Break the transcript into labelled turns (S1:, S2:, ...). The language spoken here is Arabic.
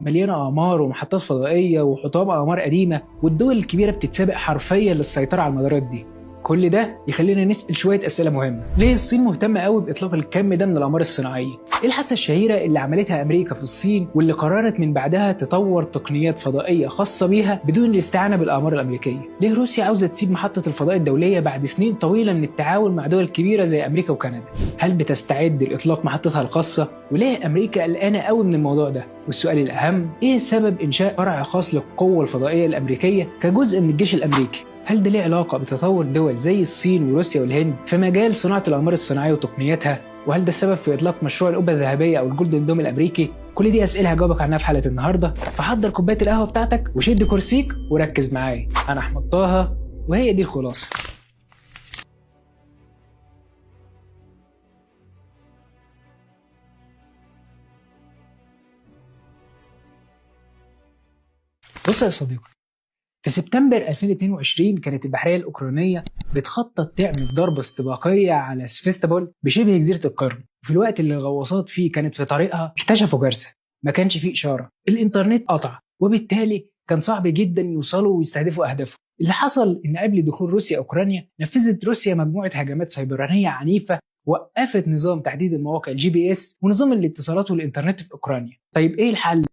S1: مليانة أقمار ومحطات فضائية وحطام أقمار قديمة، والدول الكبيرة بتتسابق حرفيا للسيطرة على المدارات دي. كل ده يخلينا نسأل شوية أسئلة مهمة. ليه الصين مهتمة قوي بإطلاق الكم ده من الأقمار الصناعية؟ إيه الحادثة الشهيرة اللي عملتها أمريكا في الصين واللي قررت من بعدها تطور تقنيات فضائية خاصة بيها بدون الاستعانة بالأقمار الأمريكية؟ ليه روسيا عاوزة تسيب محطة الفضاء الدولية بعد سنين طويلة من التعاون مع دول كبيرة زي أمريكا وكندا؟ هل بتستعد لإطلاق محطتها الخاصة؟ وليه أمريكا قلقانة قوي من الموضوع ده؟ والسؤال الأهم، إيه سبب إنشاء فرع خاص للقوة الفضائية الأمريكية كجزء من الجيش الأمريكي؟ هل ده ليه علاقة بتطور دول زي الصين وروسيا والهند في مجال صناعة الأقمار الصناعية وتقنياتها؟ وهل ده السبب في إطلاق مشروع القبة الذهبية أو الجولدن دوم الأمريكي؟ كل دي أسئلة هجاوبك عنها في حلقة النهاردة، فحضر كوباية القهوة بتاعتك وشد كرسيك وركز معايا. أنا أحمد طه وهي دي الخلاصة. بص يا صديقي، في سبتمبر 2022 كانت البحرية الأوكرانية بتخطط تعمل ضربة استباقية على سفيستابول بشبه جزيرة القرم، وفي الوقت اللي الغواصات فيه كانت في طريقها اكتشفوا كارثة. ما كانش فيه إشارة، الإنترنت قطع، وبالتالي كان صعب جدا يوصلوا ويستهدفوا أهدافهم. اللي حصل إن قبل دخول روسيا أوكرانيا نفذت روسيا مجموعة هجمات سيبرانية عنيفة وقفت نظام تحديد المواقع الGPS ونظام الاتصالات والإنترنت في أوكرانيا. طيب إيه الحل؟